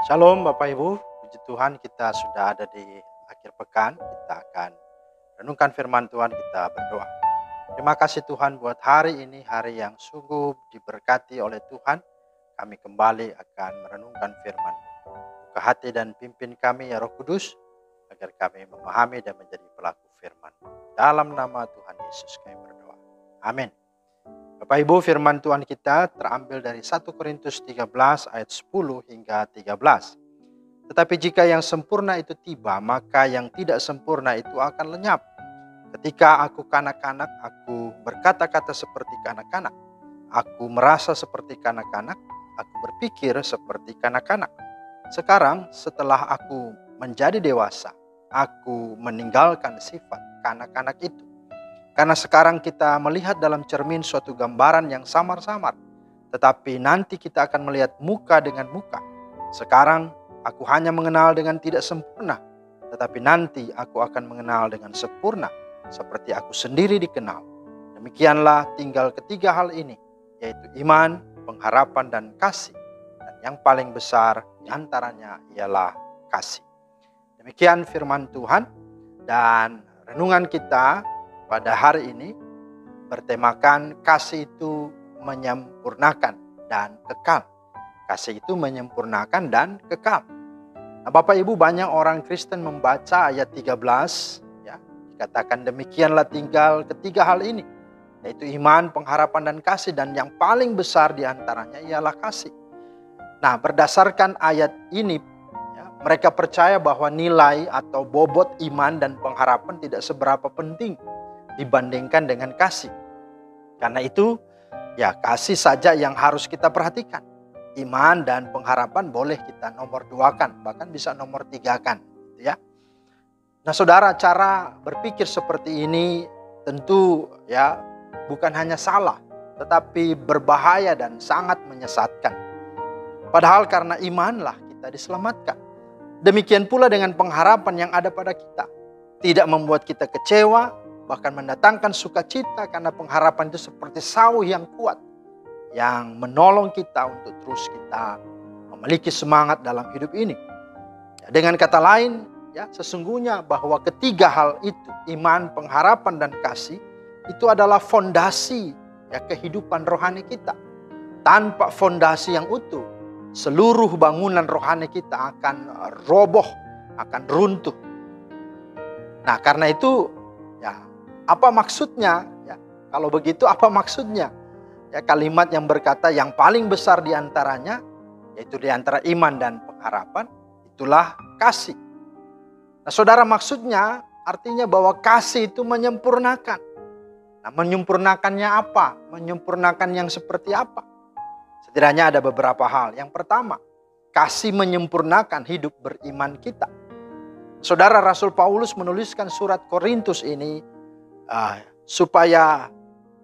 Shalom Bapak Ibu, puji Tuhan kita sudah ada di akhir pekan. Kita akan renungkan firman Tuhan, kita berdoa. Terima kasih Tuhan buat hari ini, hari yang sungguh diberkati oleh Tuhan. Kami kembali akan merenungkan firman. Buka hati dan pimpin kami ya Roh Kudus, agar kami memahami dan menjadi pelaku firman. Dalam nama Tuhan Yesus kami berdoa. Amin. Bapak Ibu, firman Tuhan kita terambil dari 1 Korintus 13 ayat 10 hingga 13. Tetapi jika yang sempurna itu tiba, maka yang tidak sempurna itu akan lenyap. Ketika aku kanak-kanak, aku berkata-kata seperti kanak-kanak. Aku merasa seperti kanak-kanak, aku berpikir seperti kanak-kanak. Sekarang setelah aku menjadi dewasa, aku meninggalkan sifat kanak-kanak itu. Karena sekarang kita melihat dalam cermin suatu gambaran yang samar-samar. Tetapi nanti kita akan melihat muka dengan muka. Sekarang aku hanya mengenal dengan tidak sempurna. Tetapi nanti aku akan mengenal dengan sempurna. Seperti aku sendiri dikenal. Demikianlah tinggal ketiga hal ini. Yaitu iman, pengharapan, dan kasih. Dan yang paling besar diantaranya ialah kasih. Demikian firman Tuhan. Dan renungan kita pada hari ini bertemakan kasih itu menyempurnakan dan kekal. Kasih itu menyempurnakan dan kekal. Nah, Bapak Ibu, banyak orang Kristen membaca ayat 13, ya, dikatakan demikianlah tinggal ketiga hal ini, yaitu iman, pengharapan, dan kasih, dan yang paling besar diantaranya ialah kasih. Nah, berdasarkan ayat ini, ya, mereka percaya bahwa nilai atau bobot iman dan pengharapan tidak seberapa penting dibandingkan dengan kasih. Karena itu, ya kasih saja yang harus kita perhatikan. Iman dan pengharapan boleh kita nomor duakan, bahkan bisa nomor tigakan, ya. Nah, saudara, cara berpikir seperti ini tentu ya bukan hanya salah, tetapi berbahaya dan sangat menyesatkan. Padahal karena imanlah kita diselamatkan. Demikian pula dengan pengharapan yang ada pada kita. Tidak membuat kita kecewa, bahkan mendatangkan sukacita, karena pengharapan itu seperti sauh yang kuat yang menolong kita untuk terus kita memiliki semangat dalam hidup ini. Ya, dengan kata lain, ya, sesungguhnya bahwa ketiga hal itu, iman, pengharapan, dan kasih, itu adalah fondasi ya kehidupan rohani kita. Tanpa fondasi yang utuh, seluruh bangunan rohani kita akan roboh, akan runtuh. Nah, karena itu, ya, apa maksudnya? Ya, kalau begitu apa maksudnya? Ya, kalimat yang berkata yang paling besar diantaranya, yaitu diantara iman dan pengharapan, itulah kasih. Nah, saudara, maksudnya artinya bahwa kasih itu menyempurnakan. Nah, menyempurnakannya apa? Menyempurnakan yang seperti apa? Setidaknya ada beberapa hal. Yang pertama, kasih menyempurnakan hidup beriman kita. Saudara, Rasul Paulus menuliskan surat Korintus ini supaya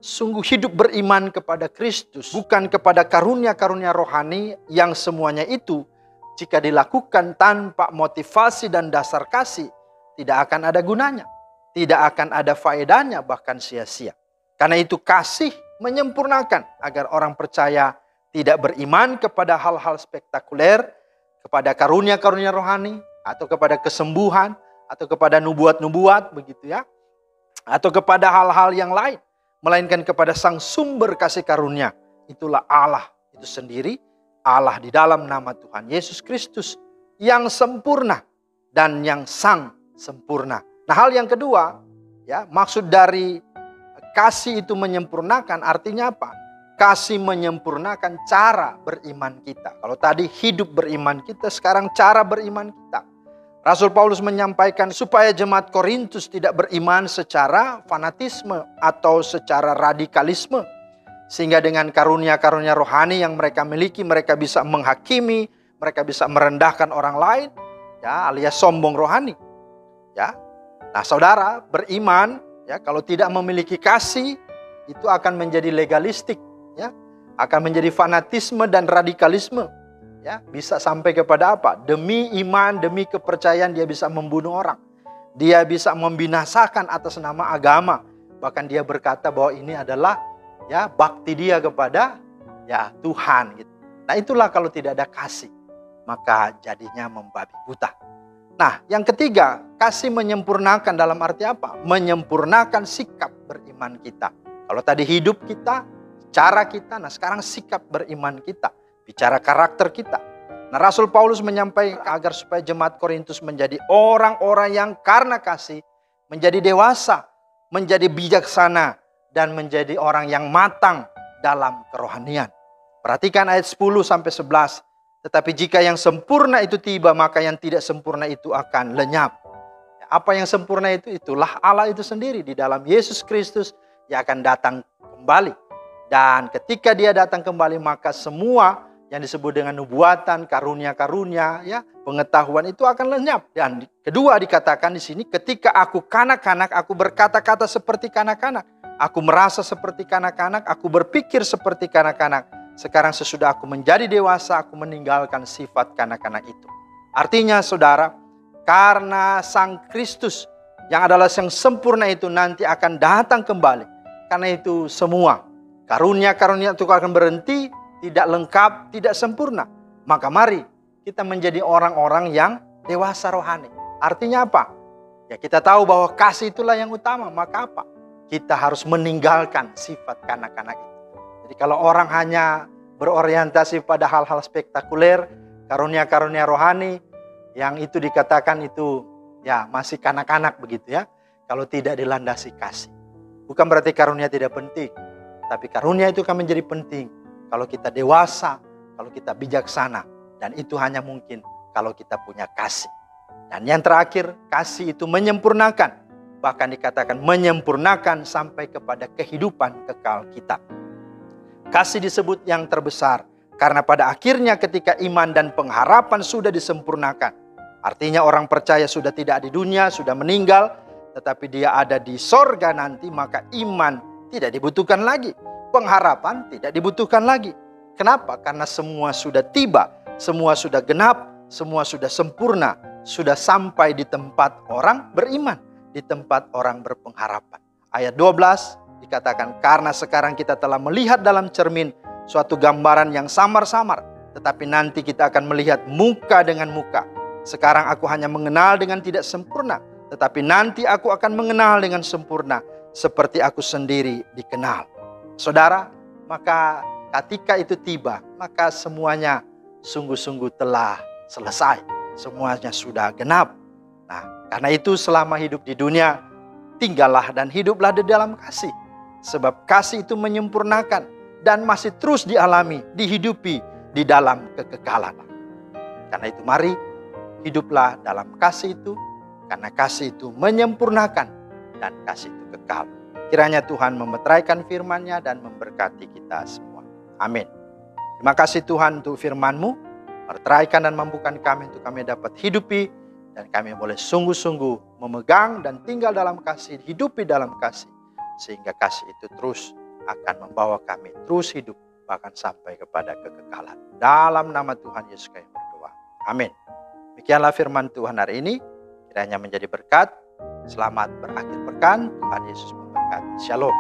sungguh hidup beriman kepada Kristus, bukan kepada karunia-karunia rohani yang semuanya itu jika dilakukan tanpa motivasi dan dasar kasih tidak akan ada gunanya, tidak akan ada faedahnya, bahkan sia-sia. Karena itu kasih menyempurnakan agar orang percaya tidak beriman kepada hal-hal spektakuler, kepada karunia-karunia rohani, atau kepada kesembuhan, atau kepada nubuat-nubuat, begitu ya, atau kepada hal-hal yang lain, melainkan kepada sang sumber kasih karunia. Itulah Allah itu sendiri, Allah di dalam nama Tuhan Yesus Kristus yang sempurna dan yang sang sempurna. Nah, hal yang kedua, ya, maksud dari kasih itu menyempurnakan artinya apa? Kasih menyempurnakan cara beriman kita. Kalau tadi hidup beriman kita, sekarang cara beriman kita. Rasul Paulus menyampaikan supaya jemaat Korintus tidak beriman secara fanatisme atau secara radikalisme. Sehingga dengan karunia-karunia rohani yang mereka miliki, mereka bisa menghakimi, mereka bisa merendahkan orang lain, ya, alias sombong rohani. Ya. Nah, saudara, beriman, ya, kalau tidak memiliki kasih, itu akan menjadi legalistik, ya, akan menjadi fanatisme dan radikalisme. Ya, bisa sampai kepada apa? Demi iman, demi kepercayaan dia bisa membunuh orang. Dia bisa membinasakan atas nama agama. Bahkan dia berkata bahwa ini adalah ya bakti dia kepada ya Tuhan gitu. Nah, itulah kalau tidak ada kasih. maka jadinya membabi buta. Nah, yang ketiga, kasih menyempurnakan dalam arti apa? Menyempurnakan sikap beriman kita. Kalau tadi hidup kita, cara kita, nah sekarang sikap beriman kita, bicara karakter kita. Nah, Rasul Paulus menyampaikan agar supaya jemaat Korintus menjadi orang-orang yang karena kasih menjadi dewasa, menjadi bijaksana, dan menjadi orang yang matang dalam kerohanian. Perhatikan ayat 10 sampai 11. Tetapi jika yang sempurna itu tiba, maka yang tidak sempurna itu akan lenyap. Apa yang sempurna itu? Itulah Allah itu sendiri di dalam Yesus Kristus yang akan datang kembali. Dan ketika dia datang kembali, maka semua yang disebut dengan nubuatan, karunia-karunia, ya, pengetahuan itu akan lenyap. Dan kedua dikatakan di sini, ketika aku kanak-kanak, aku berkata-kata seperti kanak-kanak. Aku merasa seperti kanak-kanak, aku berpikir seperti kanak-kanak. Sekarang sesudah aku menjadi dewasa, aku meninggalkan sifat kanak-kanak itu. Artinya saudara, karena Sang Kristus yang adalah yang sempurna itu nanti akan datang kembali. Karena itu semua karunia-karunia itu akan berhenti, tidak lengkap, tidak sempurna. Maka mari kita menjadi orang-orang yang dewasa rohani. Artinya apa? Ya, kita tahu bahwa kasih itulah yang utama. Maka apa? Kita harus meninggalkan sifat kanak-kanak itu. Jadi kalau orang hanya berorientasi pada hal-hal spektakuler, karunia-karunia rohani, yang itu dikatakan itu ya masih kanak-kanak begitu ya. Kalau tidak dilandasi kasih. Bukan berarti karunia tidak penting. Tapi karunia itu akan menjadi penting kalau kita dewasa, kalau kita bijaksana. Dan itu hanya mungkin kalau kita punya kasih. Dan yang terakhir, kasih itu menyempurnakan. Bahkan dikatakan menyempurnakan sampai kepada kehidupan kekal kita. Kasih disebut yang terbesar karena pada akhirnya ketika iman dan pengharapan sudah disempurnakan. Artinya orang percaya sudah tidak di dunia, sudah meninggal, tetapi dia ada di sorga nanti, maka iman tidak dibutuhkan lagi. Pengharapan tidak dibutuhkan lagi. Kenapa? Karena semua sudah tiba, semua sudah genap, semua sudah sempurna, sudah sampai di tempat orang beriman, di tempat orang berpengharapan. Ayat 12 dikatakan, karena sekarang kita telah melihat dalam cermin suatu gambaran yang samar-samar, tetapi nanti kita akan melihat muka dengan muka. Sekarang aku hanya mengenal dengan tidak sempurna, tetapi nanti aku akan mengenal dengan sempurna, seperti aku sendiri dikenal. Saudara, maka ketika itu tiba, maka semuanya sungguh-sungguh telah selesai. Semuanya sudah genap. Nah, karena itu selama hidup di dunia, tinggallah dan hiduplah di dalam kasih. Sebab kasih itu menyempurnakan dan masih terus dialami, dihidupi di dalam kekekalan. Karena itu mari hiduplah dalam kasih itu, karena kasih itu menyempurnakan dan kasih itu kekal. Kiranya Tuhan memeteraikan firman-Nya dan memberkati kita semua. Amin. Terima kasih Tuhan untuk firman-Mu. Meteraikan dan mampukan kami untuk kami dapat hidupi, dan kami boleh sungguh-sungguh memegang dan tinggal dalam kasih, hidupi dalam kasih. Sehingga kasih itu terus akan membawa kami terus hidup, bahkan sampai kepada kekekalan. Dalam nama Tuhan Yesus kami berdoa. Amin. Demikianlah firman Tuhan hari ini. Kiranya menjadi berkat. Selamat berakhir pekan. Tuhan Yesus memberkati. Shalom.